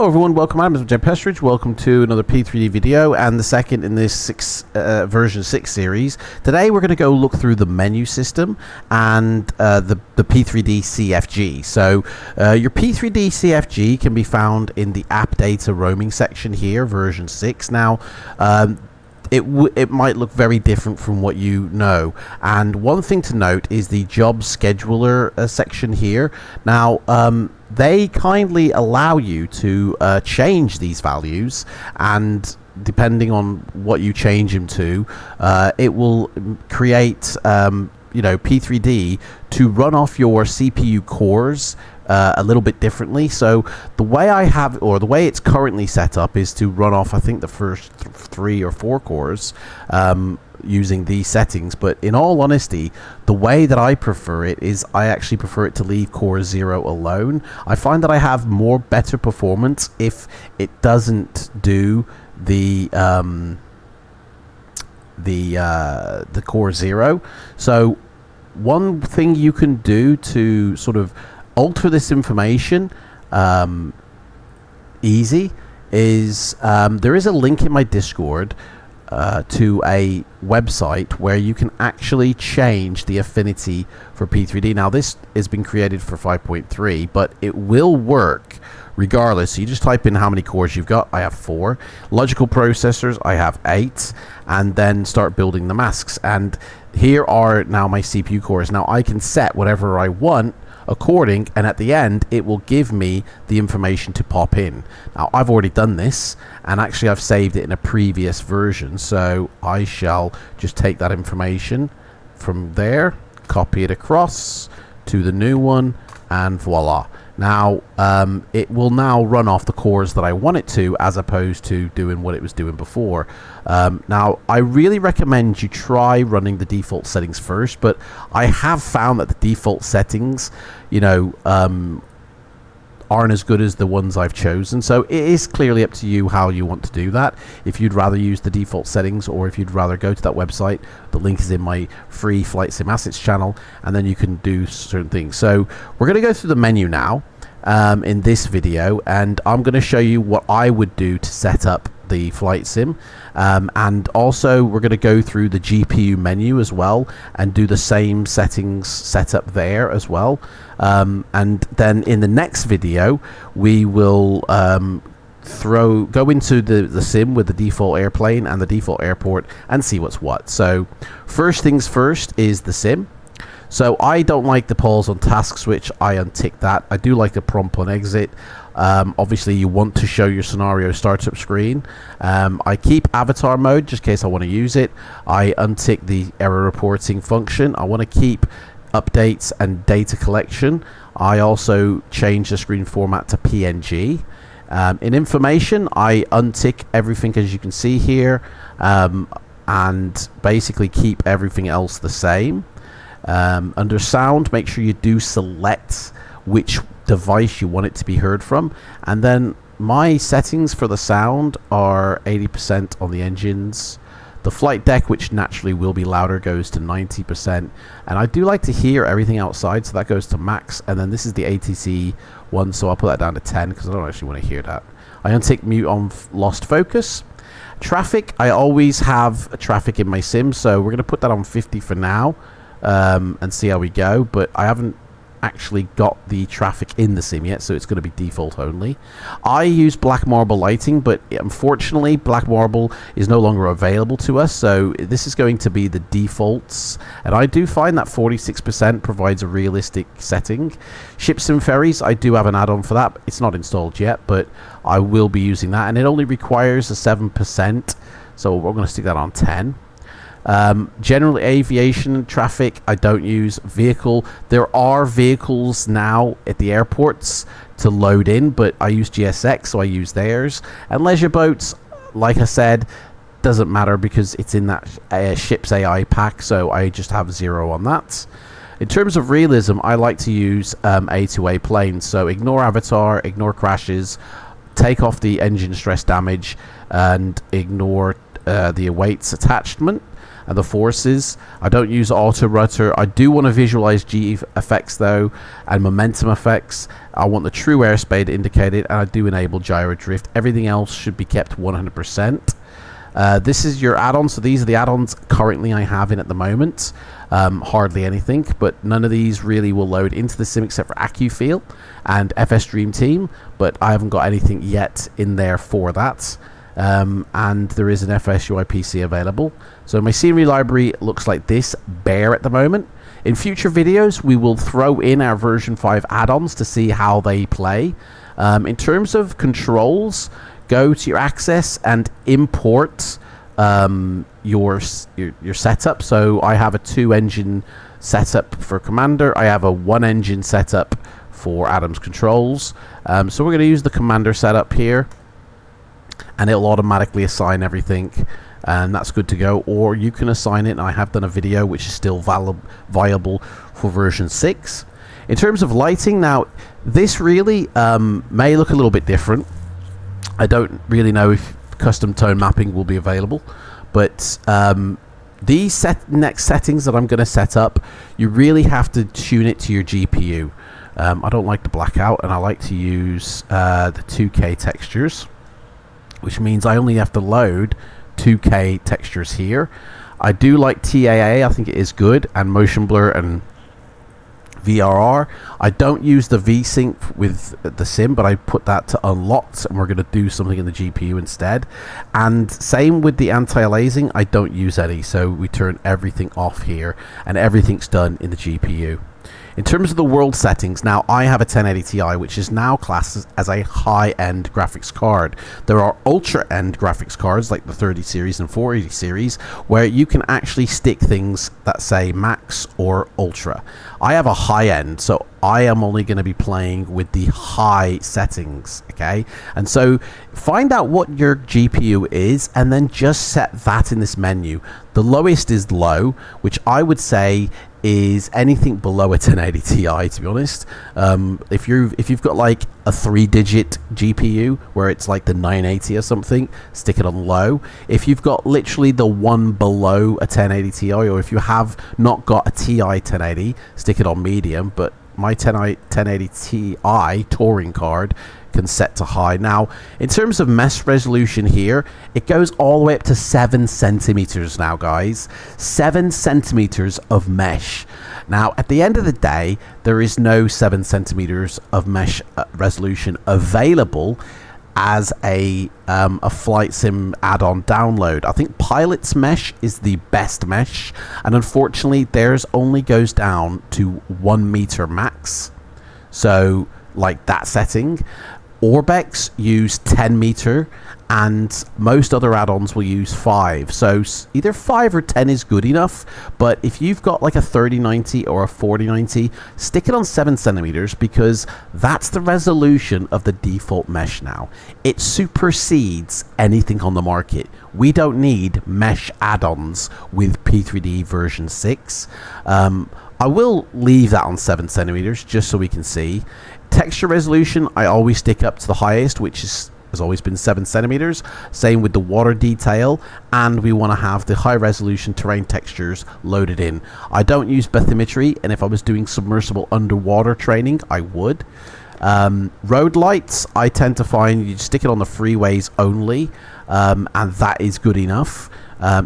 everyone, welcome. I'm Jim Pestridge. Welcome to another P3D video and the second in this version 6 series. Today we're going to go look through the menu system and the P3D6. So your P3D6 can be found in the app data roaming section here, version 6. Now it might look very different from what you know, and one thing to note is the job scheduler section here. Now they kindly allow you to change these values, and depending on what you change them to, it will create P3D to run off your CPU cores a little bit differently. So the way I have, or the way it's currently set up, is to run off I think the first 3 or 4 cores using these settings. But in all honesty, the way that I prefer it is I actually prefer it to leave core 0 alone. I find that I have better performance if it doesn't do the core 0. So one thing you can do to sort of alter this information easy is there is a link in my Discord to a website where you can actually change the affinity for P3D. Now this has been created for 5.3, but it will work regardless. So you just type in how many cores you've got. I have 4 logical processors, I have 8, and then start building the masks. And here are now my CPU cores. Now I can set whatever I want according, and at the end it will give me the information to pop in. Now I've already done this, and actually I've saved it in a previous version, so I shall just take that information from there, copy it across to the new one, and voila. Now it will now run off the cores that I want it to, as opposed to doing what it was doing before. Now I really recommend you try running the default settings first, but I have found that the default settings, aren't as good as the ones I've chosen. So it is clearly up to you how you want to do that. If you'd rather use the default settings, or if you'd rather go to that website, the link is in my free FLIGHTSIM assets channel, and then you can do certain things. So we're going to go through the menu now in this video, and I'm going to show you what I would do to set up the FLIGHTSIM, and also we're going to go through the GPU menu as well and do the same settings set up there as well, and then in the next video we will go into the sim with the default airplane and the default airport and see what's what. So first things first is the sim. So I don't like the pause on task switch. I untick that. I do like the prompt on exit. Obviously you want to show your scenario startup screen. I keep avatar mode just in case I want to use it. I untick the error reporting function. I want to keep updates and data collection. I also change the screen format to PNG. In information, I untick everything as you can see here, and basically keep everything else the same. Under sound, make sure you do select which device you want it to be heard from, and then my settings for the sound are 80% on the engines. The flight deck, which naturally will be louder, goes to 90%, and I do like to hear everything outside, so that goes to max. And then this is the ATC one, so I'll put that down to 10 because I don't actually want to hear that. I untick mute on lost focus. Traffic, I always have traffic in my sim, so we're going to put that on 50 for now, and see how we go. But I haven't actually got the traffic in the sim yet, so it's going to be default only. I use black marble lighting, but unfortunately black marble is no longer available to us, so this is going to be the defaults, and I do find that 46% provides a realistic setting. Ships and ferries, I do have an add-on for that. It's not installed yet, but I will be using that, and it only requires a 7%, so we're going to stick that on 10. General aviation traffic, I don't use. Vehicle, there are vehicles now at the airports to load in, but I use GSX, so I use theirs. And leisure boats, like I said, doesn't matter because it's in that ship's AI pack, so I just have 0 on that. In terms of realism, I like to use A2A planes, so ignore avatar, ignore crashes, take off the engine stress damage, and ignore the awaits attachment. and the forces. I don't use auto rudder. I do want to visualize G effects though, and momentum effects. I want the true airspeed indicated, and I do enable gyro drift. Everything else should be kept 100%. This is your add-ons. So these are the add-ons currently I have in at the moment. Hardly anything, but none of these really will load into the sim except for AccuFeel and FS Dream Team, but I haven't got anything yet in there for that. And there is an FS UI PC available. So my scenery library looks like this, bare at the moment. In future videos, we will throw in our version 5 add-ons to see how they play. In terms of controls, go to your access and import your setup. So I have a 2-engine setup for Commander. I have a 1-engine setup for Adam's controls. So we're going to use the Commander setup here, and it'll automatically assign everything, and that's good to go. Or you can assign it, and I have done a video which is still viable for version 6. In terms of lighting, now this really may look a little bit different. I don't really know if custom tone mapping will be available, but these next settings that I'm going to set up, you really have to tune it to your GPU. I don't like the blackout, and I like to use the 2K textures, which means I only have to load 2K textures here. I do like TAA, I think it is good, and motion blur and VRR. I don't use the VSync with the sim, but I put that to unlocked, and we're going to do something in the GPU instead. And same with the anti-aliasing, I don't use any, so we turn everything off here, and everything's done in the GPU. In terms of the world settings, now I have a 1080 Ti, which is now classed as a high-end graphics card. There are ultra-end graphics cards like the 30 series and 480 series, where you can actually stick things that say max or ultra. I have a high-end, so I am only going to be playing with the high settings, okay? And so find out what your GPU is, and then just set that in this menu. The lowest is low, which I would say is anything below a 1080 Ti, to be honest. If you've got like a 3-digit GPU where it's like the 980 or something, stick it on low. If you've got literally the one below a 1080 Ti, or if you have not got a Ti 1080, stick it on medium. But my 1080 Ti touring card can set to high. Now, in terms of mesh resolution here, it goes all the way up to 7 centimeters now, guys. 7 centimeters of mesh. Now, at the end of the day, there is no 7 centimeters of mesh resolution available as a FLIGHTSIM add-on download. I think Pilot's mesh is the best mesh, and unfortunately theirs only goes down to 1 meter max. So like that setting. Orbex use 10 meter, and most other add-ons will use 5. So either 5 or 10 is good enough, but if you've got like a 3090 or a 4090, stick it on 7 centimeters, because that's the resolution of the default mesh now. It supersedes anything on the market. We don't need mesh add-ons with P3D version 6. I will leave that on 7 centimeters just so we can see. Texture resolution, I always stick up to the highest, which has always been 7 centimeters. Same with the water detail, and we want to have the high resolution terrain textures loaded in. I don't use bathymetry, and if I was doing submersible underwater training, I would. Road lights, I tend to find you stick it on the freeways only, and that is good enough.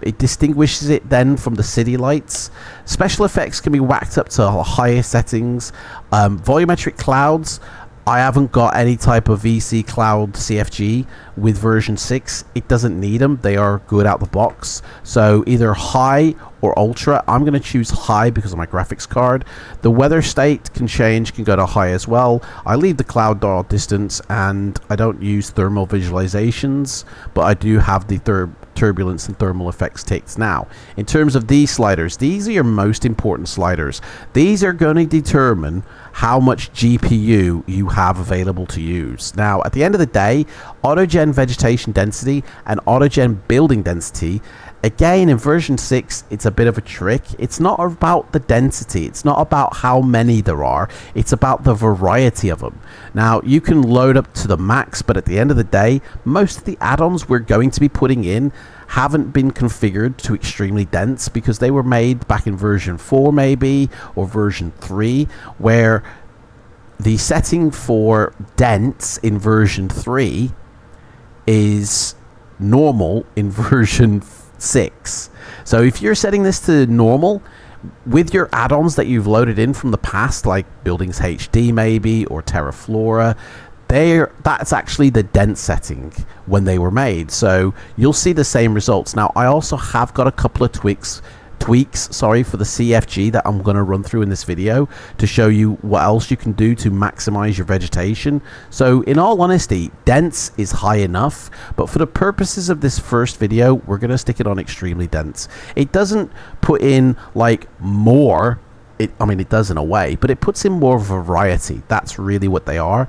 It distinguishes it then from the city lights. Special effects can be whacked up to higher settings. Volumetric clouds, I haven't got any type of VC Cloud CFG with version 6. It doesn't need them. They are good out the box. So either high or ultra. I'm going to choose high because of my graphics card. The weather state can change, can go to high as well. I leave the cloud draw distance, and I don't use thermal visualizations, but I do have the turbulence and thermal effects ticked. Now, in terms of these sliders, these are your most important sliders. These are going to determine how much GPU you have available to use. Now, at the end of the day, autogen vegetation density and autogen building density again, in version 6, it's a bit of a trick. It's not about the density. It's not about how many there are. It's about the variety of them. Now, you can load up to the max, but at the end of the day, most of the add-ons we're going to be putting in haven't been configured to extremely dense because they were made back in version 4 maybe, or version 3, where the setting for dense in version 3 is normal in version 6. So if you're setting this to normal with your add-ons that you've loaded in from the past, like Buildings HD maybe, or Terraflora, that's actually the dense setting when they were made. So you'll see the same results. Now, I also have got a couple of tweaks for the CFG that I'm going to run through in this video to show you what else you can do to maximize your vegetation. So in all honesty, dense is high enough, but for the purposes of this first video, we're going to stick it on extremely dense. It doesn't put in like more. I mean, it does in a way, but it puts in more variety. That's really what they are.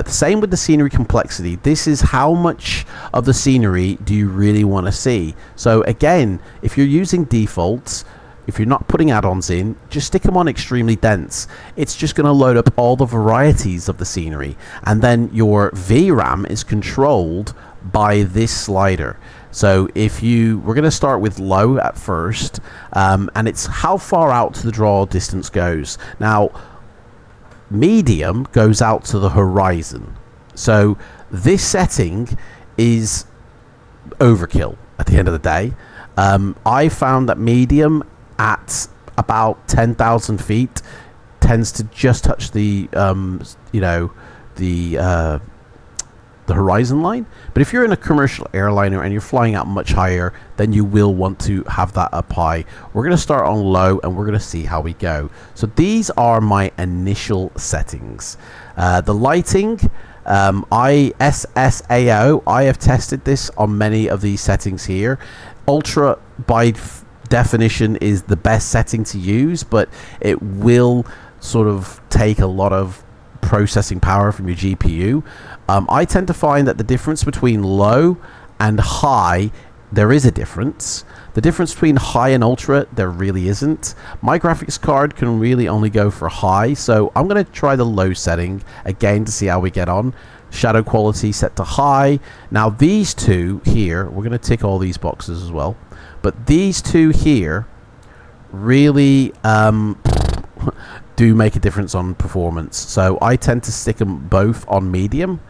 Same with the scenery complexity. This is how much of the scenery do you really want to see. So again, if you're using defaults, if you're not putting add-ons in, just stick them on extremely dense. It's just going to load up all the varieties of the scenery, and then your VRAM is controlled by this slider. So we're going to start with low at first, and it's how far out the draw distance goes. Now, medium goes out to the horizon. So this setting is overkill at the end of the day. I found that medium at about 10,000 feet tends to just touch the horizon line. But if you're in a commercial airliner and you're flying out much higher, then you will want to have that up high. We're going to start on low and we're going to see how we go. So these are my initial settings. The lighting, SSAO, I have tested this on many of these settings here. Ultra by definition is the best setting to use, but it will sort of take a lot of processing power from your GPU. I tend to find that the difference between low and high, there is a difference. The difference between high and ultra, there really isn't. My graphics card can really only go for high, so I'm going to try the low setting again to see how we get on. Shadow quality set to high. Now these two here, we're going to tick all these boxes as well, but these two here really do make a difference on performance. So I tend to stick them both on medium,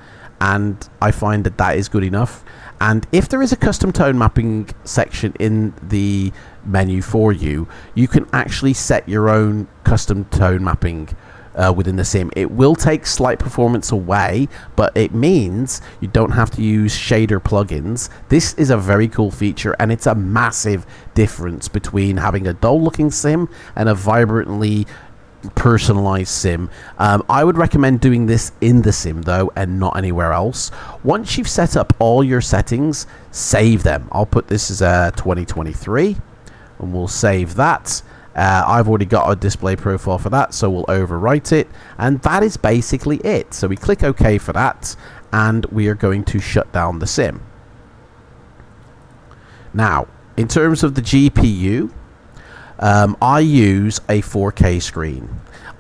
and I find that that is good enough. And if there is a custom tone mapping section in the menu for you, you can actually set your own custom tone mapping within the sim. It will take slight performance away, but it means you don't have to use shader plugins. This is a very cool feature, and it's a massive difference between having a dull looking sim and a vibrantly personalized sim. I would recommend doing this in the sim though, and not anywhere else. Once you've set up all your settings, save them. I'll put this as a 2023 and we'll save that. I've already got a display profile for that, so we'll overwrite it, and that is basically it. So we click OK for that, and we are going to shut down the sim. Now, in terms of the GPU, I use a 4K screen.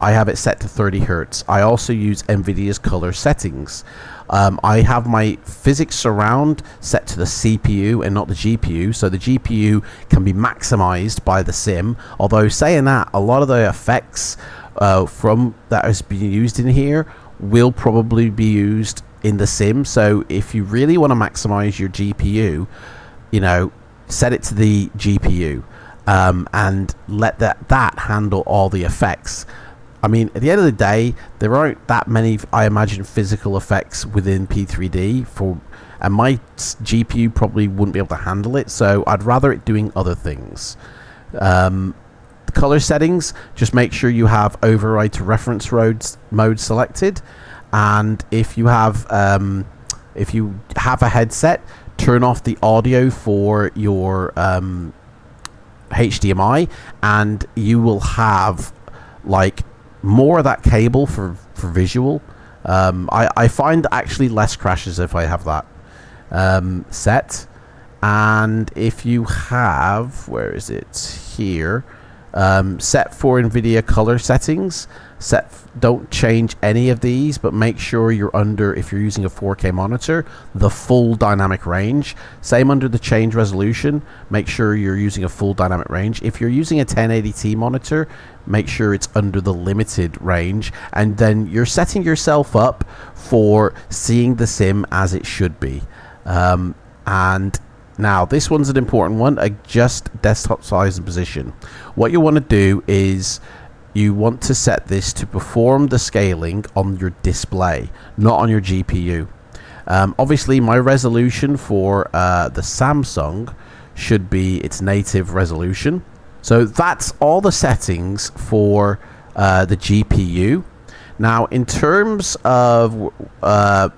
I have it set to 30 Hertz. I also use NVIDIA's color settings. I have my physics surround set to the CPU and not the GPU, so the GPU can be maximized by the sim. Although saying that, a lot of the effects from that is being used in here will probably be used in the sim. So if you really want to maximize your GPU, set it to the GPU. And let that handle all the effects. I mean, at the end of the day, there aren't that many, I imagine, physical effects within P3D, and my GPU probably wouldn't be able to handle it, so I'd rather it doing other things. The color settings, just make sure you have override to reference mode selected, and if you have a headset, turn off the audio for your HDMI, and you will have like more of that cable for visual. I find actually less crashes if I have that set, And if you have, where is it here, set for NVIDIA color settings, don't change any of these, but make sure you're under, if you're using a 4K monitor, the full dynamic range. Same under the change resolution, make sure you're using a full dynamic range. If you're using a 1080t monitor, make sure it's under the limited range, and then you're setting yourself up for seeing the sim as it should be. And now this one's an important one. Adjust desktop size and position. What you want to do is you want to set this to perform the scaling on your display, not on your GPU. Obviously my resolution for the Samsung should be its native resolution. So that's all the settings for the GPU. Now in terms of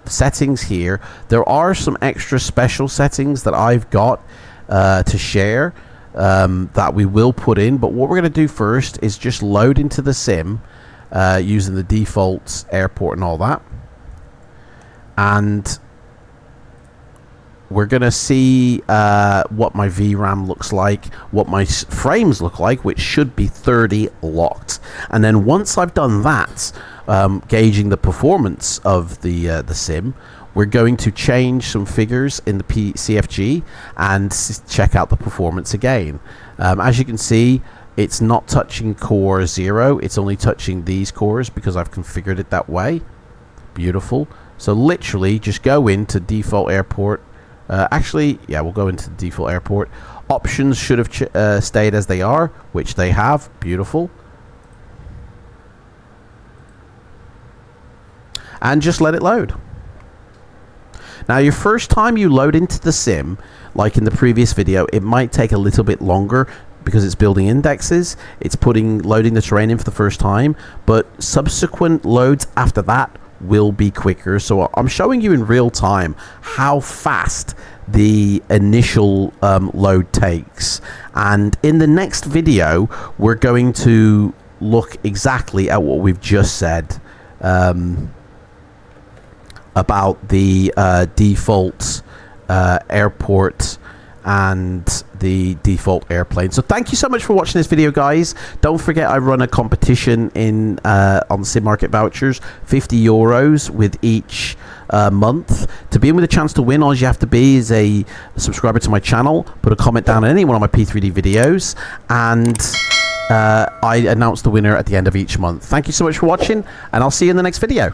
settings here, there are some extra special settings that I've got to share that we will put in, but what we're going to do first is just load into the sim using the default airport and all that, and we're going to see what my VRAM looks like, what my frames look like, which should be 30 locked. And then once I've done that, gauging the performance of the sim, we're going to change some figures in the CFG and check out the performance again. As you can see, it's not touching core 0, it's only touching these cores because I've configured it that way. Beautiful. So literally just go into default airport. Actually, yeah, we'll go into the default airport. Options should have stayed as they are, which they have. Beautiful. And just let it load. Now your first time you load into the sim, like in the previous video, it might take a little bit longer because it's building indexes, it's loading the terrain in for the first time, but subsequent loads after that will be quicker. So I'm showing you in real time how fast the initial load takes, and in the next video we're going to look exactly at what we've just said about the default airport and the default airplane. So thank you so much for watching this video, guys. Don't forget I run a competition in on Sim Market vouchers, 50 euros with each month. To be in with a chance to win, all you have to be is a subscriber to my channel, put a comment down on any one of my P3D videos, and I announce the winner at the end of each month. Thank you so much for watching, and I'll see you in the next video.